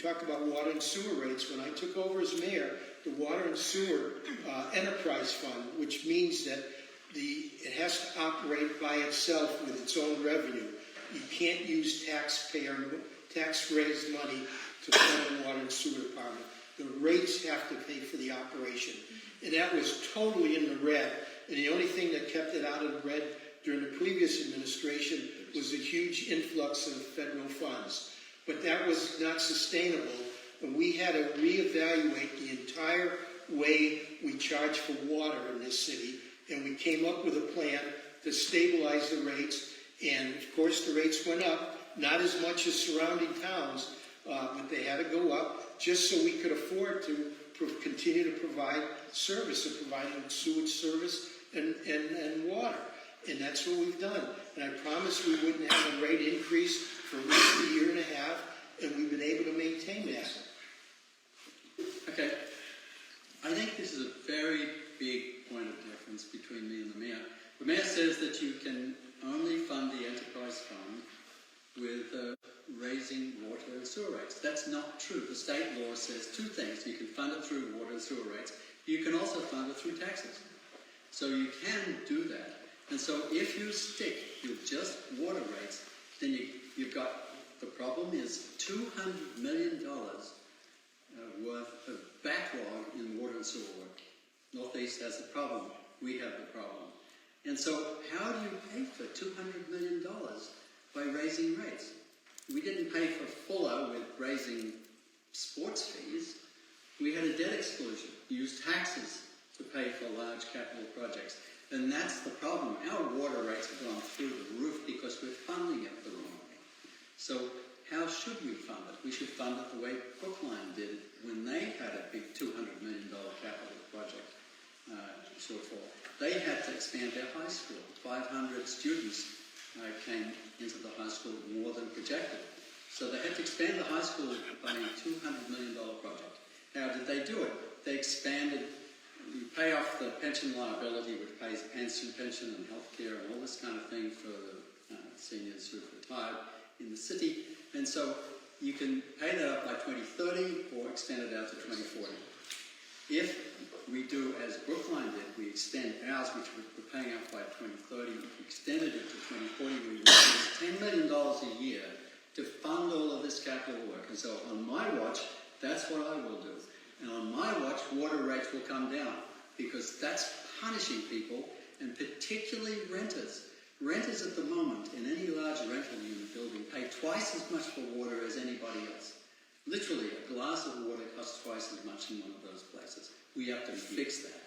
talk about water and sewer rates. When I took over as mayor, the Water and Sewer Enterprise Fund, which means that it has to operate by itself with its own revenue. You can't use tax-raised money to fund the water and sewer department. The rates have to pay for the operation. And that was totally in the red. And the only thing that kept it out of the red during the previous administration was a huge influx of federal funds. But that was not sustainable, and we had to reevaluate the entire way we charge for water in this city, and we came up with a plan to stabilize the rates, and of course the rates went up, not as much as surrounding towns, but they had to go up just so we could afford to continue to provide service, of providing sewage service and water. And that's what we've done. And I promised we wouldn't have a rate increase for at least a year and a half, and we've been able to maintain that. Okay. I think this is a very big point of difference between me and the mayor. The mayor says that you can only fund the enterprise fund with raising water and sewer rates. That's not true. The state law says two things. You can fund it through water and sewer rates. You can also fund it through taxes. So you can do that. And so if you stick with just water rates, then you've got, the problem is $200 million worth of backlog in water and sewer work. Northeast has a problem. We have the problem. And so how do you pay for $200 million by raising rates? We didn't pay for Fuller with raising sports fees. We had a debt exclusion. We used taxes to pay for large capital projects. And that's the problem. Our water rates have gone through the roof because we're funding it the wrong way. So how should we fund it? We should fund it the way Brookline did when they had a big $200 million capital project shortfall. They had to expand their high school. 500 students came into the high school more than projected. So they had to expand the high school by a $200 million project. How did they do it? They expanded. You pay off the pension liability, which pays pension and health care and all this kind of thing for the seniors who've retired in the city. And so you can pay that up by 2030 or extend it out to 2040. If we do as Brookline did, we extend ours, which we're paying up by 2030, extended it to 2040, we would use $10 million a year to fund all of this capital work. And so on my watch, that's what I will do. And on my watch, water rates will come down because that's punishing people, and particularly renters. Renters at the moment in any large rental unit building pay twice as much for water as anybody else. Literally, a glass of water costs twice as much in one of those places. We have to fix that.